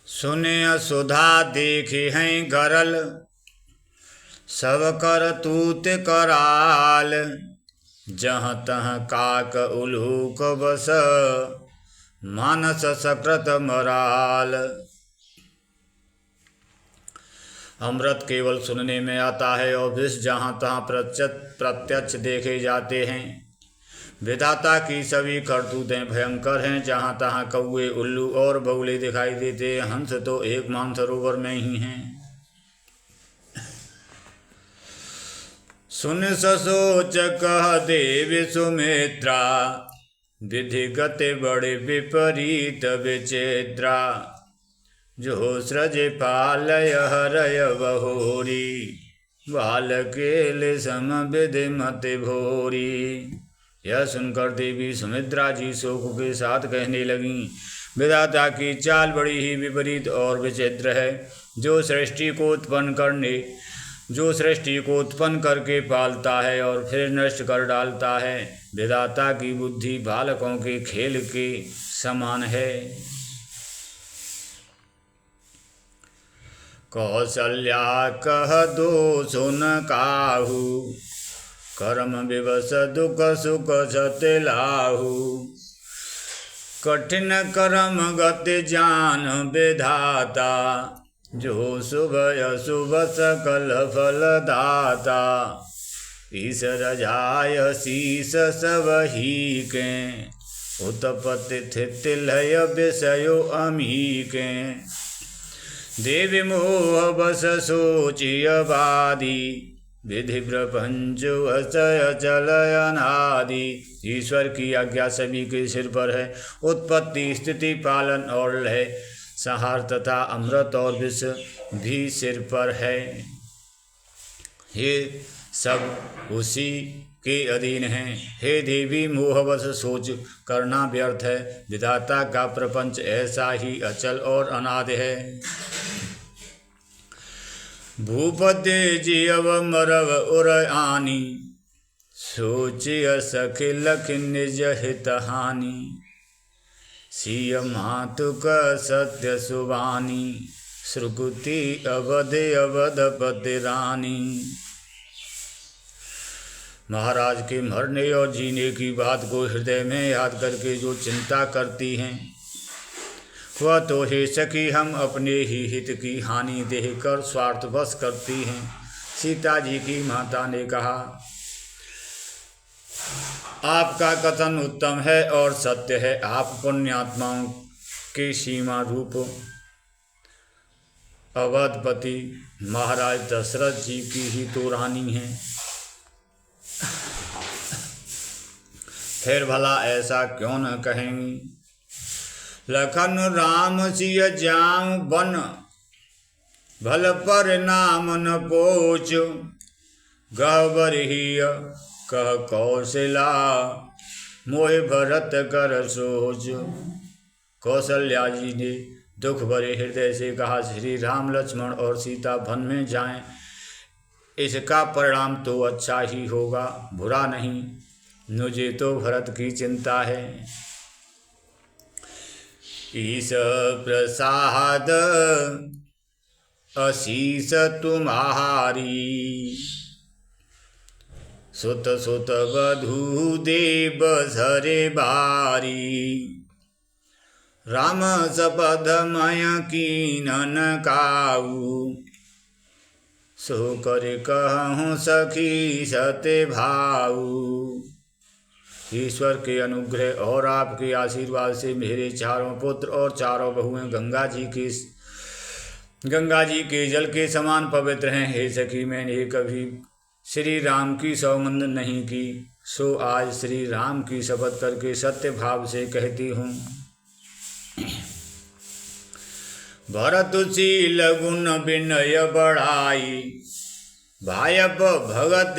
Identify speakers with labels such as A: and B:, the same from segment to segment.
A: सुने सुधा देखी हैं गरल, सब कर तूत कराल। जहाँ तहाँ काक उल्हूक बस, मानस सकृत मराल। अमृत केवल सुनने में आता है और विष जहाँ तहाँ प्रत्यक्ष देखे जाते हैं। विधाता की सभी करतूतें भयंकर हैं। जहाँ तहाँ कौए उल्लू और बगुले दिखाई देते हैं, हंस तो एक मानसरोवर में ही हैं। सुन ससोच कह देवी सुमित्रा, विधिगत बड़े विपरीत विचित्रा। जो सृज पालय हरय बहोरी, बालकेल सम विधि मत भोरी। यह सुनकर देवी सुमित्रा जी शोक के साथ कहने लगीं, विधाता की चाल बड़ी ही विपरीत और विचित्र है। जो सृष्टि को उत्पन्न करके पालता है और फिर नष्ट कर डालता है। विधाता की बुद्धि बालकों के खेल के समान है। कौशल्या कह दो सुन काहू, कर्म विवश दुख सुख सतलाहू। कठिन कर्म गति जान विधाता, जो शुभ अशुभ सकल फल दाता। ईश्वर जाय शीस सब ही के, उत्पत्ति स्थिति लय विषयो अमीके। देवी मोह बस सोचिय बादी, विधि प्रपंच अचय चलय अनादि। ईश्वर की आज्ञा सभी के सिर पर है। उत्पत्ति स्थिति पालन और लय, संहार तथा अमृत और विष भी सिर पर है। ये सब उसी के अधीन हैं। हे देवी, मोहवश सोच करना व्यर्थ है। विधाता का प्रपंच ऐसा ही अचल और अनादि है। भूपति जीव मरव उर आनी, सोचिय सखी लखि निज हित हानि। सिय मातु क सत्य सुबानी, श्रुकुति अवधपति रानी। महाराज के मरने और जीने की बात को हृदय में याद करके जो चिंता करती हैं, वह तो हे सखी हम अपने ही हित की हानि देखकर स्वार्थवश करती हैं। सीता जी की माता ने कहा, आपका कथन उत्तम है और सत्य है। आप पुण्यात्माओं के सीमा रूप अवधपति महाराज दशरथ जी की ही तो रानी हैं। फिर भला ऐसा क्यों न कहेंगी। लखन राम सिय जाम बन, भल पर नाम न पोच। गहबर ही कह कौशला, मोह भरत कर सोच। कौशल्या जी ने दुख भरे हृदय से कहा, श्री राम लक्ष्मण और सीता वन में जाएं, इसका परिणाम तो अच्छा ही होगा, बुरा नहीं। मुझे तो भरत की चिंता है। ईश प्रसाद अशीष तुम्हारी, सुत सुत वधू देव झरे बारी। राम सपद मय कीनन काऊ, सो कर कहूँ सखी सत्य भाऊ। ईश्वर के अनुग्रह और आपके आशीर्वाद से मेरे चारों पुत्र और चारों बहुएं गंगा जी के जल के समान पवित्र हैं। हे सखी, मैंने कभी श्री राम की सौगंध नहीं की, सो आज श्री राम की शपथ करके सत्य भाव से कहती हूँ। भरतुशील गुण विनय बढ़ाई, भायप भगत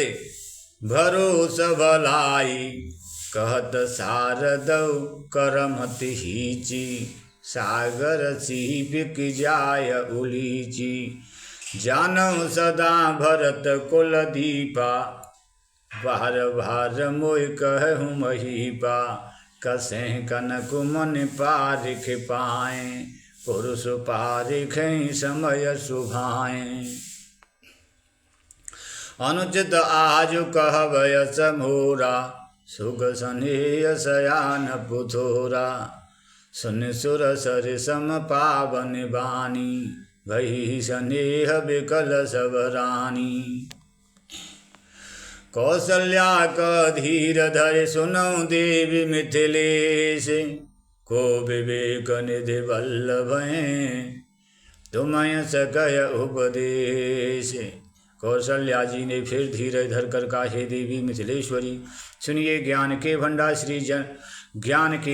A: भरोस भलाई। कहत शारदौ करमति हीची, सागर सी बिक जाय उलीची। जानौ सदा भरत कुल दीपा, बार बार मोय कहूँ महीपा। कसे कनक मुनि पारिख पाए, पुरुष पारिख समय सुभाए। अनुचित आजु कहबय समूरा, सुख सनेह शयान पुथोरा। सुन सुर सर सम पावन बानी, भई स्नेह विकल सब रानी। कौसल्या का धीर धर सुनौ देवी मिथिलेश, को विवेक निधि वल्लभ तुम्हें सकय उपदेश। कौशल्या जी ने फिर धीरे धर कर कहा, हे देवी मिथिलेश्वरी, सुनिए ज्ञान के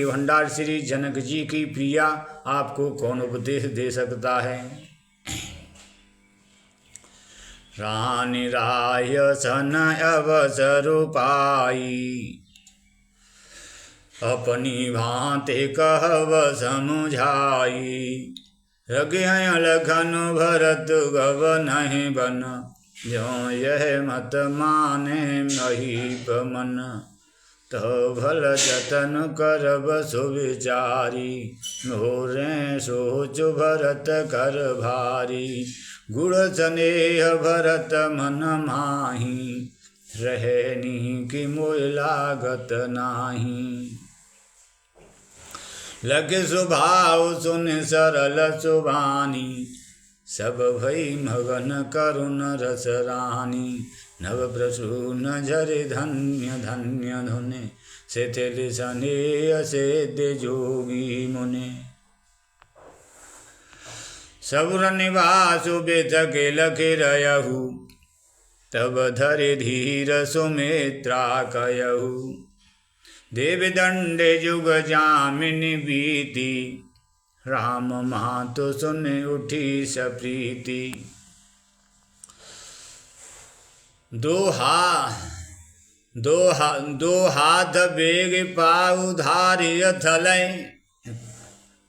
A: भंडार श्री जनक जी की प्रिया, आपको कौन उपदेश दे सकता है। रानी राय सन अवसर पाई, अपनी भांति कहब समझाई। रघुय लखन भरत गव नहीं बन, जो यह मत माने महीप मन। तो भल जतन करब सुविचारी, मोरे सोच भरत कर भारी। गुण स्नेह भरत मन माही, रहनी की मोह लागत नाही। लगे स्वभाव सुन सरल सुबानी, सब भई मगन करुण रस रानी। नव प्रसून झरे धन्य धन्य धुने, शिथिल स्नेह से जोगी मुने। सबुर निवासु बेतक लखे रहु, तब धरे धीर सुमित्रा कहु। देव दंडे जुग जामिनी बीती, राम मातु सुन उठी सप्रीति। दो हाथ बेग पाऊ धारिय थलै,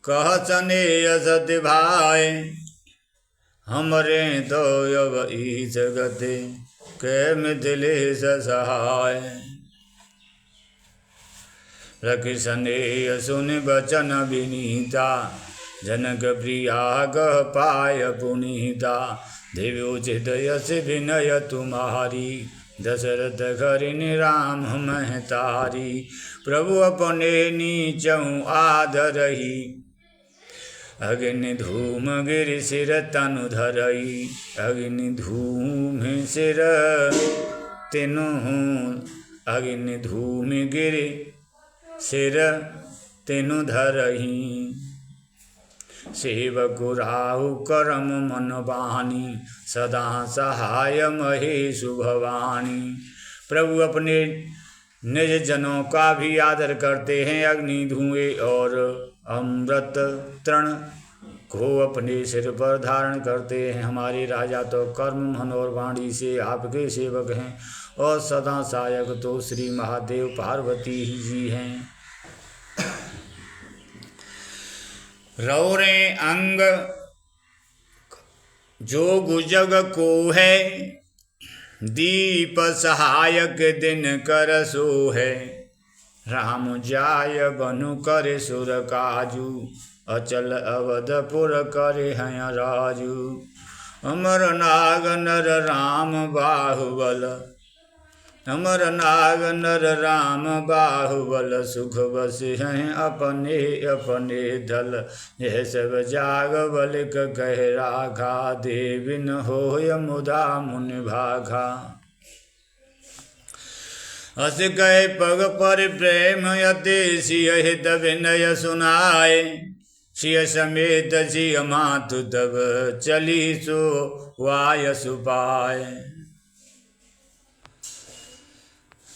A: कह स्नेह सति भाई। हमरे तो अब ईस गति, के मिथिलेश सहाय। रखि स्नेह सुन बचन विनीता, जनक प्रिया गह पाय पुनीता। देवोचित यश विनय तुम्हारी, दशरथ हरिनि राम महतारी। प्रभु अपने नीचहु आदरही, अग्नि धूम गिरि सिर तनु धरई। अग्नि धूम सिर तेनु, अग्नि धूम गिरि सिर तेनु धरही। सेवकु राहु करम मन बानी, सदा सहाय महेशु भवानी। प्रभु अपने निज जनों का भी आदर करते हैं। अग्नि धुएं और अमृत तृण को अपने सिर पर धारण करते हैं। हमारे राजा तो कर्म मन और वाणी से आपके सेवक हैं, और सदा सहायक तो श्री महादेव पार्वती ही जी हैं। रौरे अंग जोग जग को है, दीप सहायक दिन कर सो है। राम जाय बनु करे सुर काजू, अचल अवधपुर करे हैं राजू। अमर नाग नर राम बाहुबल, अमर नाग नर राम बाहुबल। सुख बस हैं अपने अपने दल, यह सब जाग बलिक कह राखा। देविन होय मुदा मुनि भागा, हस गए पग पर प्रेम यति। सिय हित विनय सुनाए, सिय समेत सिय मातु तब चली सो वाय सुपाय।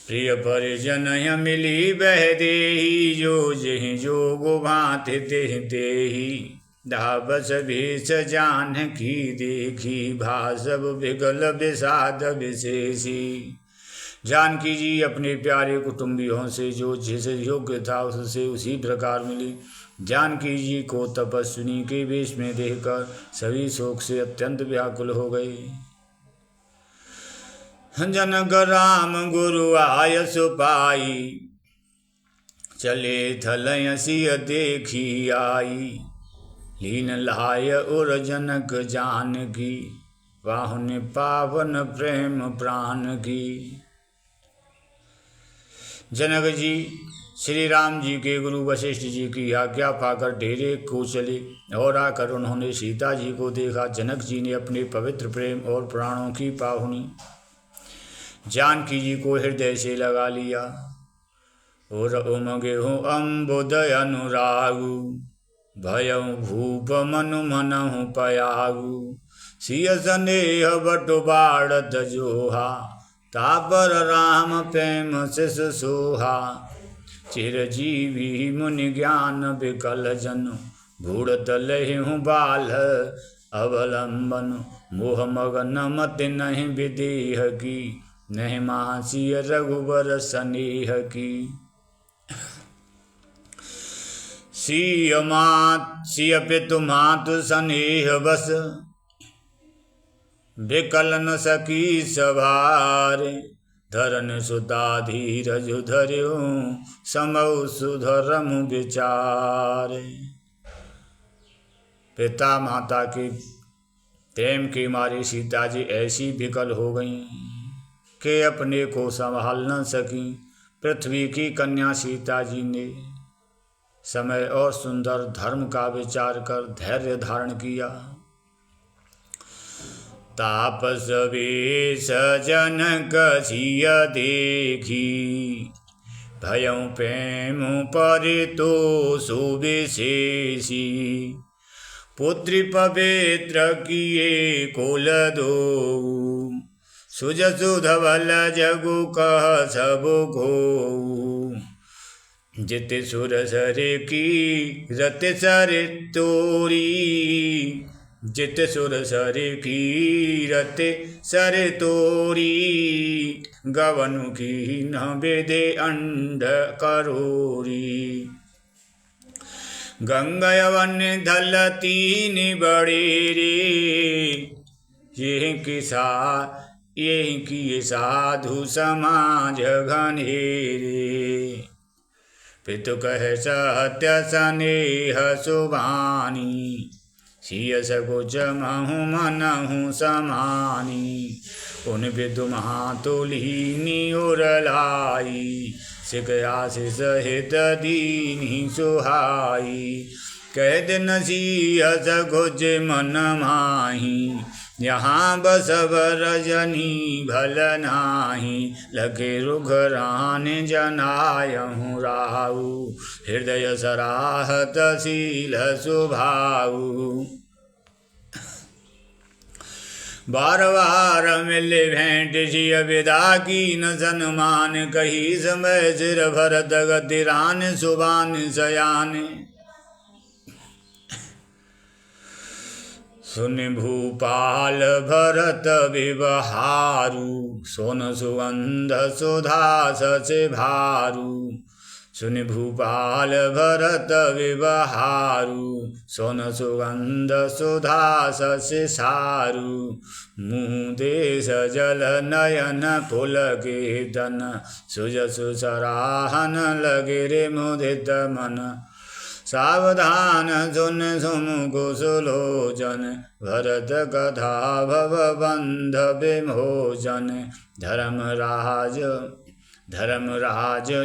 A: प्रिय परिजन मिली बह देही, जो जहि जोगु भांति तेहि तेहि। धाबस भेष जानकी देखी, भासव विगल विषाद विशेषी। जानकी जी अपने प्यारे कुटुंबियों से जो जिस योग्य था उससे उसी प्रकार मिली। जानकी जी को तपस्विनी के वेश में देखकर सभी शोक से अत्यंत व्याकुल हो गए। जनक राम गुरु आय सुपाई, चले थलय सिय देखी आई, लीन लाय उर जनक जानकी, पाहुन पावन प्रेम प्राण की। जनक जी श्री राम जी के गुरु वशिष्ठ जी की आज्ञा पाकर डेरे को चले और आकर उन्होंने सीता जी को देखा। जनक जी ने अपने पवित्र प्रेम और प्राणों की पाहुनी जानकी जी को हृदय से लगा लिया और उमगे हूँ अम्बुदय अनुरागु, भयउ भूप मनु मनहु पयागु, सिय स्नेह बटु बाढ़त जोहा, तापर राम प्रेम शिष सोहा, चिरजीवी मुनि ज्ञान विकल जन, भूढ़त लहु बाल अवलंबन, मोह मगन मति नहीं विदेह की, नहीं मासिय रघुबर स्नेह की। सिय पितु मातु स्नेह बस, विकल न सकी सवारे, धरन सुता धीरज धर्यो, समौ सुधरम विचारे। पिता माता के प्रेम के मारे सीता जी ऐसी विकल हो गईं कि अपने को संभाल न सकी। पृथ्वी की कन्या सीता जी ने समय और सुंदर धर्म का विचार कर धैर्य धारण किया। तापस वेश जनक सिय देखी, भयउ प्रेम परितोषु विशेषी, पुत्री पवित्र किए कुल दो, सुजसु धवल जगु कह सब को, जित सुर सर की रत सर तोरी, जित सुर सर की रत सर तोरी, गवनु की न बेदे अंड करोरी। गंगयवन धल तीन बड़े रे, ये की साधु समाज घनेरे, पितु कह सत्य स्नेह सुबानी, सिय सकुच महु मनहु समानी, उन विदु महातुलीनी उर लाई, सिख आशीष हित दीनी सुहाई, कह दिन सिय सकुच मन माही, यहाँ बसव रजनी भल नाही, लगे रुघरान जनायहु राहु, हृदय सराहत शील सुभाऊ। बार बार मिले भेंट सिय विदा की न सन्मान, कही समय सिर भरत गतिरान सुबान सयान, सुन भूपाल भरत विवहारु, सोन सुगंध सुधा सचे भारू, सुन भूपाल भरत विवहारु, सोन सुगंध सुधा सचे सारू, मुँह देश जल नयन फुल कीर्तन, सुजसु सराहन लगे रे मुदित मन, सावधान सुन सुमुख सुलोचन, भरत कथा भव बंध विमोचन, धर्मराज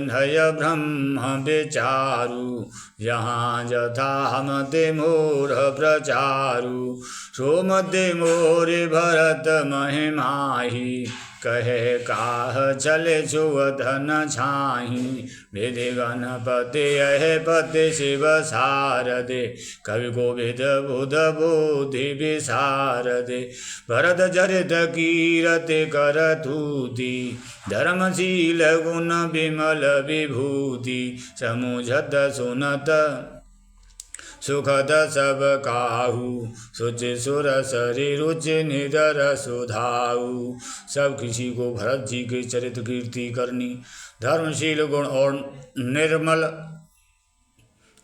A: नय ब्रह्म विचारु, यहाँ जथा मते मोर प्रचारु, सो मते मोर भरत महिमाही, कहे काह चले छुअधन छाही, विधि गणपति यह पति शिव शारदे, कवि गोविद बुध बुद्धि विशारदे, भरत चरित कीरति कर तूति, धर्मशील गुण विमल विभूति, समुझत सुनत सुखद सब काहू, सुचि सुर सरि रुचि निदर सुधाऊ। सब किसी को भरत जी के चरित्र कीर्ति करनी, धर्मशील गुण और निर्मल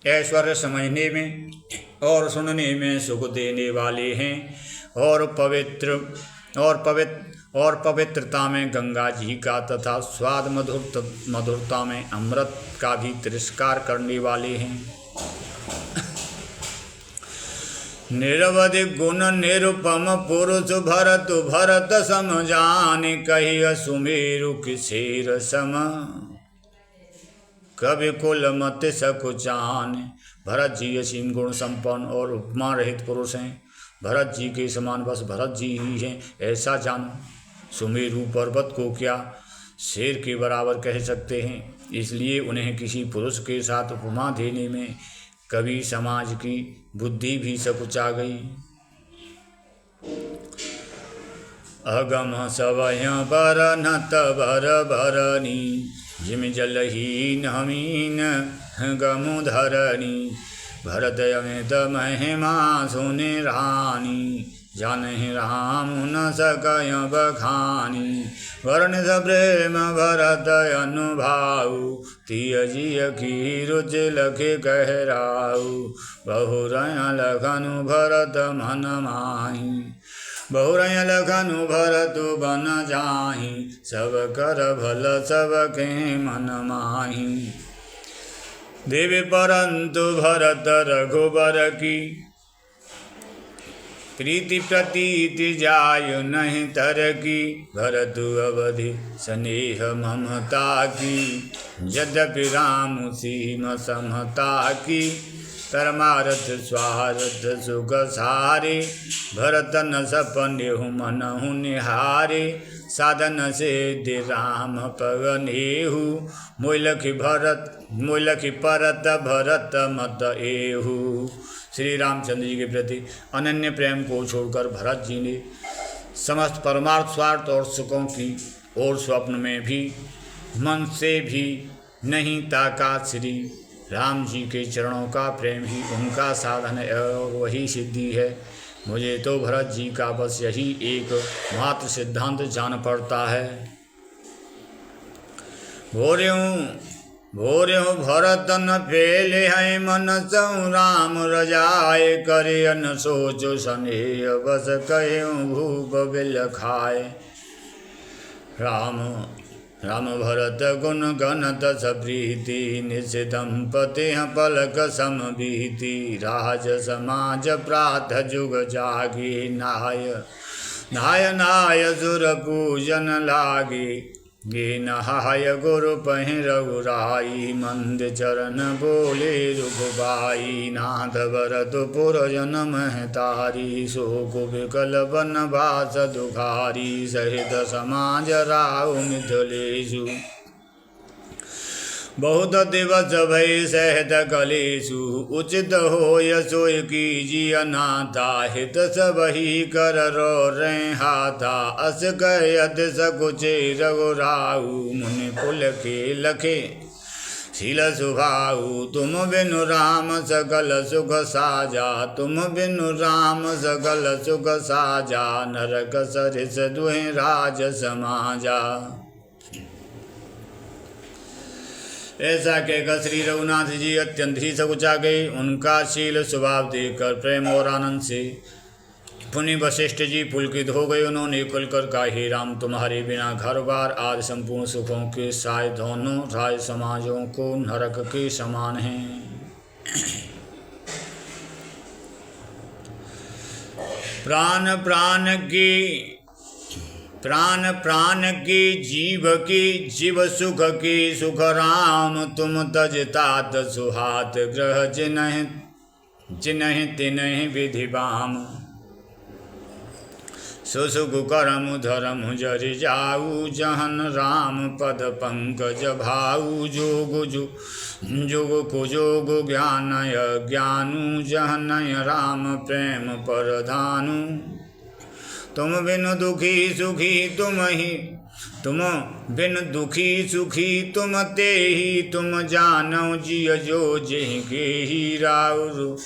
A: ऐश्वर्य समझने में और सुनने में सुख देने वाले हैं, और और पवित्रता में गंगा जी का तथा स्वाद मधुरता में अमृत का भी तिरस्कार करने वाले हैं। निरवधि गुण निरुपम पुरुष भरत भरत सम जाने कहिय सुमेरु किसेर सम कवि कुल मत सकुचान। भरत जी असीम गुण संपन्न और उपमा रहित पुरुष हैं। भरत जी के समान बस भरत जी ही हैं ऐसा जानो। सुमेरु पर्वत को क्या शेर के बराबर कह सकते हैं, इसलिए उन्हें किसी पुरुष के साथ उपमा देने में कवि समाज की बुद्धि भी सकुचा गई। अगम सवय बर नत भर भरनी जिम जलहीन हमीन गमु धरनी भरत अमित महिमा सुने रानी जानहि राम न सकय बखानी वर्ण प्रेम भरत अनुभाऊ तिय जिय की रुचि लखे कहराऊ बहुरय लखनु भरत मन माही बहुरय लखनु भरत बन जाहि सब कर भल सब के मन माही। देवी परंतु भरत रघुबर की प्रीति प्रतीति जाय नहीं तर की भरत अवधि स्नेह ममता की यद्यपि राम सीम समता की परमारथ स्वार्थ सुख सारे भरत न सपने मनहु निहारे साधन से दे राम पगनेहु मोलखी परत भरत मत एहु। श्री रामचंद्र जी के प्रति अनन्य प्रेम को छोड़कर भरत जी ने समस्त परमार्थ स्वार्थ और सुखों की और स्वप्न में भी मन से भी नहीं ताका। श्री राम जी के चरणों का प्रेम ही उनका साधन है और वही सिद्धि है। मुझे तो भरत जी का बस यही एक मात्र सिद्धांत जान पड़ता है। भोर्यों भरत न पेले है मन सौ राम रजाए करे न सोचो स्नेह बस कहो भूप बिल खाए। राम भरत गुण गणत सप्रीति निज दंपति पलक सम बीती राज समाज प्रात जुग जागी नाय सुर पूजन लागी गे नहाय गुरु पहि रघुराई मंद चरण बोले रुघुबाई नाथ भरत पुर जन महतारी शोक विकल बनवास दुखारी सहित समाज राहु मिथिलेषु बहुत दिवस भय सहत कलेषु उचित होय सोय कीजिय नाथा हित सबहि कर रो रे हाथा अस कहत सकुचे रघुराऊ मुनि कुल के लखे शील सुभाऊ तुम बिनु राम सकल सुख साजा तुम बिनु राम सकल सुख साजा नरक सरिस दुहि राज समाजा। ऐसा कहकर श्री रघुनाथ जी अत्यंत ही सकुचा गए। उनका शील स्वभाव देखकर प्रेम और आनंद से पुनि वशिष्ठ जी पुलकित हो गए। उन्होंने खुलकर कहा, हे राम तुम्हारे बिना घर बार आदि संपूर्ण सुखों के साय दोनों राज समाजों को नरक के समान हैं। प्राण प्राण की जीव सुख की सुख राम तुम तजतात सुहात ग्रह जिन्ह तिन्ह विधि बाम सुसुख करम धरम जरि जाऊ जहन राम पद पंकज भाऊ जोग कुजोग ज्ञानु जहनय राम प्रेम परधानु तुम बिनु दुखी सुखी तुम बिन दुखी सुखी तुम ते ही तुम जानो जिय जो जिह के ही राउर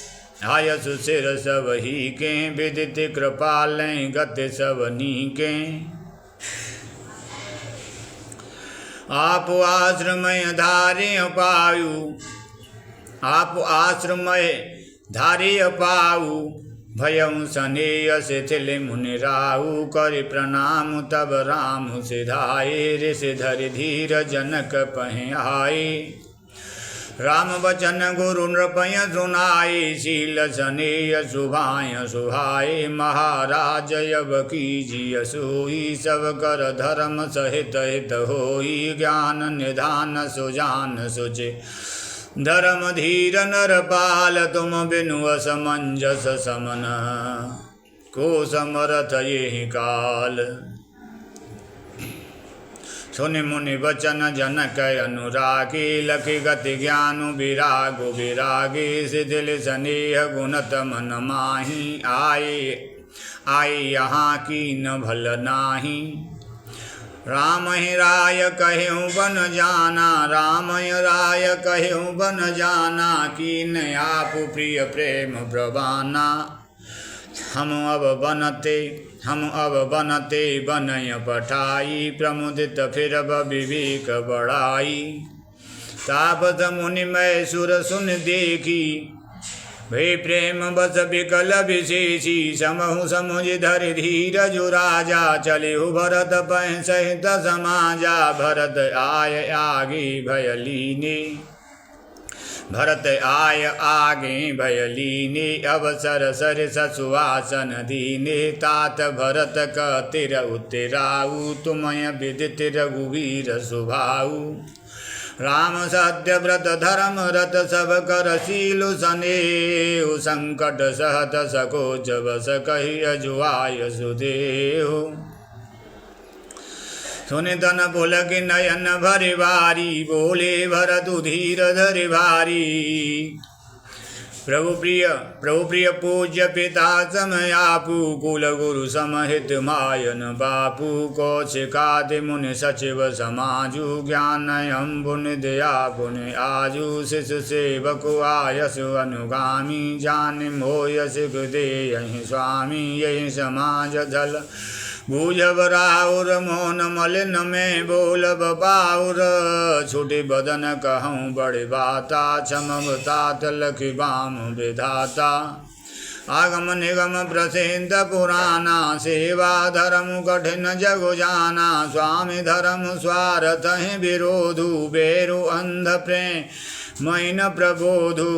A: आयस सिर सब ही के विदित कृपाल गति सब नीके आप आश्रमय धारे पायु आप आश्रमय धारे पाऊ भयउ सनेय शिथिल मुनि राहु करि प्रणाम तब राम सिधाए ऋषि धरि धीर जनक पहि आए राम बचन गुरु नृपय सुनाए शील सनेय सुभाय सुहाए महाराज अब कीजिय सोई सब कर धर्म सहित हित होई ज्ञान निधान सुजान सुचि धर्म धीर नरपाल तुम बिनु असमंजस समन को समरथ ये काल सुनि मुनि वचन जनक अनुरागी लखि गति ज्ञानु विरागु विरागी शिथिल स्नेह गुणत मन माही आए यहाँ की न भल नाही राम ही राय कहूँ बन जाना राम ही राय कहूँ बन जाना कीन आप प्रिय प्रेम प्रवाना हम अब बनते बनय पठाई प्रमुदित फिर विवेक बढ़ाई तापस मुनि मैं सुर सुन देखी भे प्रेम बस विकल विशेषी समहु समुझ धरि धीरज राजा चले भरत पह सहित समाजा भरत आय आगे भयलीने भरत आय आगे भयलीने अवसर सर ससुवासन दीने तात भरत तिर उतराऊ तुमय विदित रघुवीर सुभाऊ राम सत्य व्रत धर्म रत सब कर शीलु सनेहु संकट सहत सकोच बस कहि अजुआय सुदेहु सुनि तन पुलकि नयन भरि भारी बोले भरत धीर धरि भारी प्रभु प्रिय पूज्य पिता समयापु कुल गुरु समहित मायन बापू कौशिकादि मुनि सचिव समाजु ज्ञान अम्बुनि दया पुनि आजु शिशु सेवकु आयसु अनुगामी जान मोयस दे यही स्वामी यही समाज धल भूजब राउर मोहन मलिन में बोलब बाउर छुटी बदन कहूँ बड़े बाता क्षमता लखि बाम विधाता आगम निगम प्रसिद्ध पुराना सेवा धर्म कठिन जगु जाना स्वामी धर्म स्वार्थ विरोधु बेरु अंध प्रेम मैन प्रबोधु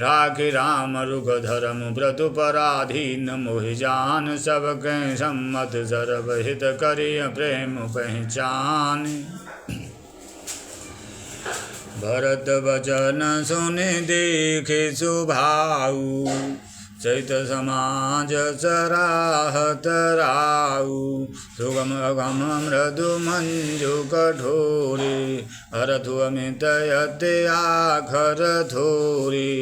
A: राखि राम रुख धर्म व्रत पराधीन मोहि जान सबके सम्मत सर्वहित करिय प्रेम पहचान भरत वचन सुनि देखे सुभाऊ चैत समाज सराहत राऊ सुगम अगम मृदु मंजु कठोरी हरथु अमित यते आखर थोरी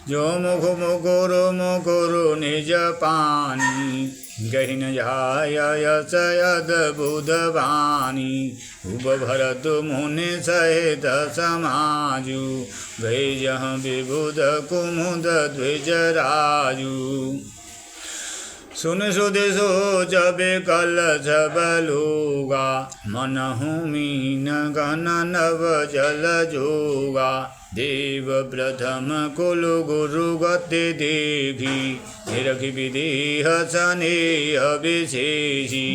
A: जो मुकुरु निज पानी गहिन जाय यद बुध वाणी उप भरत मुनि सहित समाजु भैजह विबुध कुमुद द्विज राजु सुन सुध सोच विकल सबलुगा मनहु मीन गण नव जल जोगा देव प्रथम कुल गुरु गति देखी निरखि विदेह स्नेह विशेषी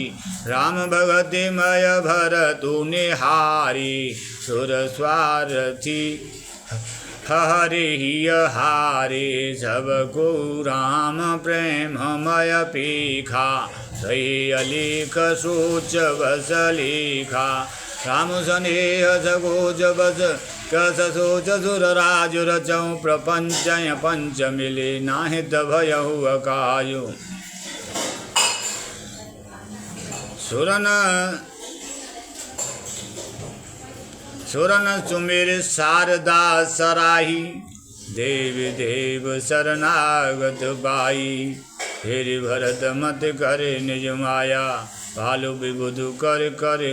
A: राम भगति मय भरतु निहारी सुर स्वारथी हरि हारे सबको राम प्रेममय पीखा सही अलेख सोच बस लेखा राम स्नेह सगोज बस कस सोच सुर राज रचौ प्रपंच पंच मिले नाहित भयहु अकायो सुरन सुमिर शारदा सराही देवी देव शरणागत बाई फिर भरत मत करे निज माया पालु विबुध कर कर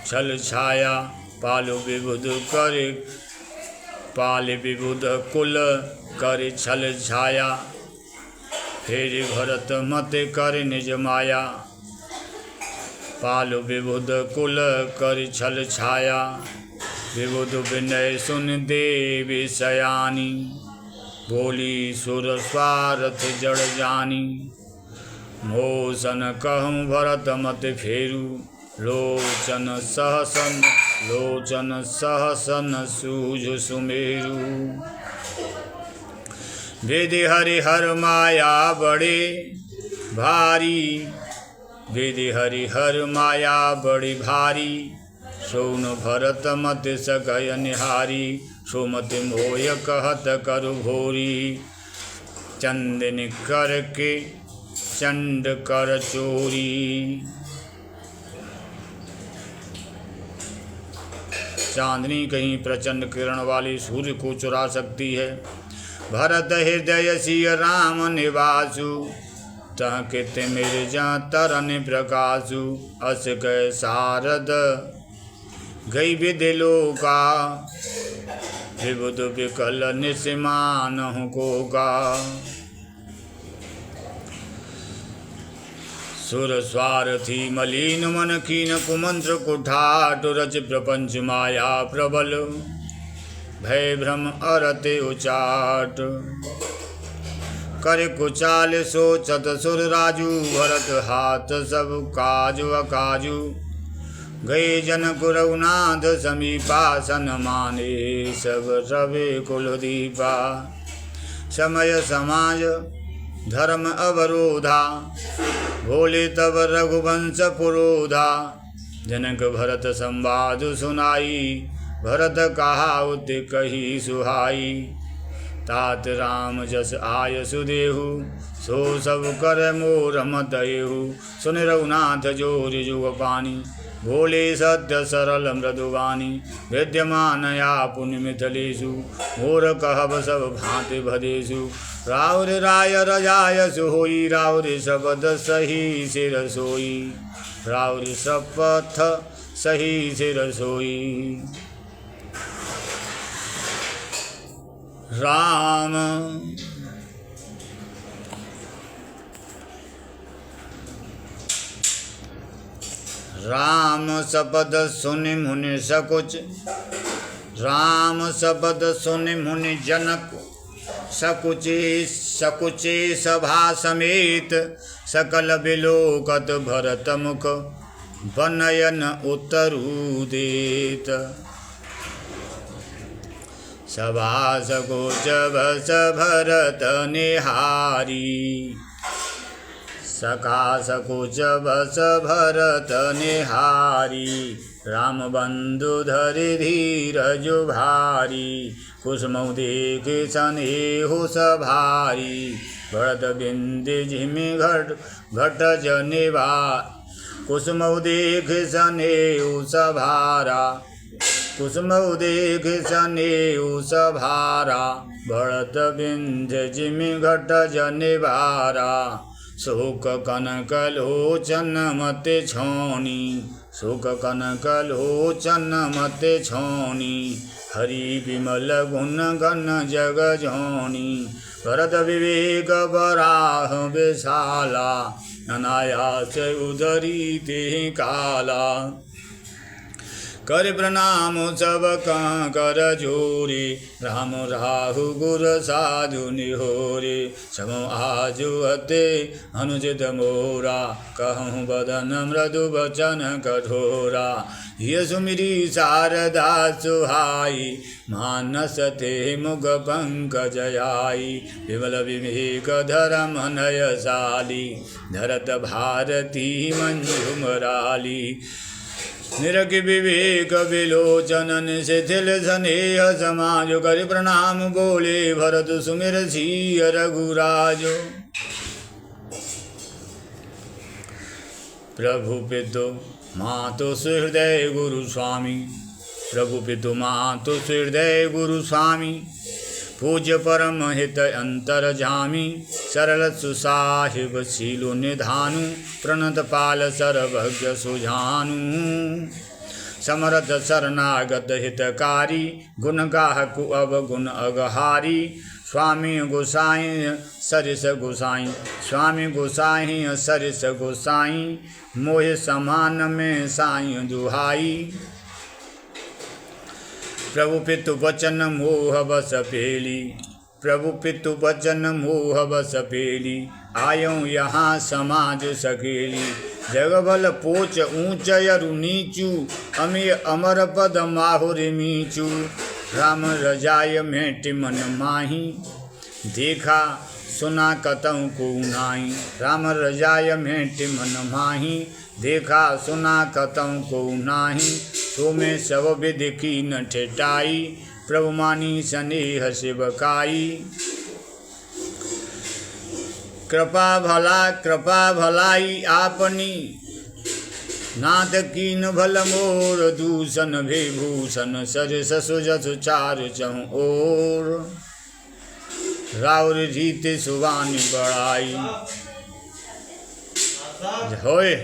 A: छल छाया पालु विबुध कर पाल विबुध कुल कर छल छाया फिर भरत मत कर निज माया पालु विबुध कुल कर छल छाया विबुध विनय सुन देवी सयानी बोली सुर स्वार्थ जड़ जानी। मोसन कहूँ भरत मत फेरू, लोचन सहसन सूझ सुमेरु। विधि हरिहर माया बड़े भारी, विधि हरिहर माया बड़ी भारी। सोन भरत मत सकय निहारी, सोमत मोय कहत करु भोरी। चंदन कर के चंड कर चोरी। चांदनी कहीं प्रचंड किरण वाली सूर्य को चुरा सकती है। भरत हृदय सिय राम निवासु, तह कित मिर्जा तरन प्रकाशु। अस कह सारद गई विधि लोका, विबुध विकल निसमान को का। सुर स्वार्थी मलिन मन कीन कुमंत्र कुठाट। रच प्रपंच माया प्रबल, भय भ्रम अरते उचाट। कर कुचाल सोचत सुर राजू, भरत हाथ सब काजु अकाजु। गए जनक रघुनाथ समीपा, सन माने सब रवि कुलदीपा। समय समाज धर्म अवरोधा, भोले तब रघुवंश पुरोधा। जनक भरत संवाद सुनाई, भरत कहाउत कही सुहाई। तात राम जस आय सुदेहु, सो सब कर मोर मत एहु। सुन रघुनाथ जोरि जुग पानी, भोले सत्य सरल मृदुवानी। विद्यमान या पुण्य मिथिलेषु, मोर कहब सब भांति भदेषु। राउर राय रजाय सोई, राउर शपथ सही सिर सोई। राउर शपथ सही सिर सोई। राम राम शपथ सुनि मुनि सकुच, राम शपथ सुनि मुनि जनक। सकुचे सभा समेत, सकल बिलोकत भरत मुख। बनयन उत्तरु देत, सभा सकुच बस भरत निहारी। सखा सकुच बस भरत निहारी। राम बंधु धरि धीरज भारी, कुसुमौ देख सनेहु सभारी। भरत बिंदु झिमि घट जनिवा, कुसुमौ देख सनेहु सभारा। कुसुमौ देख सनेहु सभारा, भरत बिंदु झिमि घट जनिवारा। शोक कनक लोचन मत छौनी, शोक कनक लोचन मत छौनी। हरि विमल गुण गण जग जोनी, भरत विवेक बराह विशाला। अनायास उदरी ते काला, कर प्रणाम सब कर जोरे। राम राहु गुर साधु निहोरे, समो आजु अते अनुचित मोरा। कहूँ बदन मृदु वचन कठोरा, ये सुमिरी शारदा सुहाई। मानस ते मुग पंकज आई, विमल विवेक धरम नयशाली। धरत भारती मंजु मराली, निरख विवेक विलोचनन शिथिल स्नेह समाज। कर प्रणाम बोले भरत सुमिर सिय रघुराजो। प्रभु पितु मातु सुहृदय गुरु स्वामी, प्रभु पितु मातु सुहृदय गुरु स्वामी। पूज्य परम हित अंतर जामी, सरल सुसाहिब शीलो निधानु। प्रणत पाल सर्वज्ञ सुजानु, समरथ शरणागत हितकारी। गुण गाहकु अवगुण अगहारी, स्वामी गोसाई सरिस गोसाई। स्वामी गोसाई सरिस गोसाई, मोह समान में साई दुहाई। प्रभु पितु वचन मोह बस पेली, प्रभु पितु बचन मोह बस पेली, आयऊँ यहाँ समाज सकेली। जगबल पोच ऊँच अरु नीचू, अमीय अमर पद माहुर मीचू। राम रजाय मेट मन माही, देखा सुना कतहु को नाही। राम रजाय मेट मन माही, देखा सुना कतहु को नाही। सो में सब विधि की न ठेटाई, प्रभु मानी स्नेह सेवकाई। कृपा भलाई आपनी, नाथ कीन भल मोर। दूषण विभूषण सर ससु जसु चारु चहु ओर। राउर रीत सुबानी बड़ाई। होए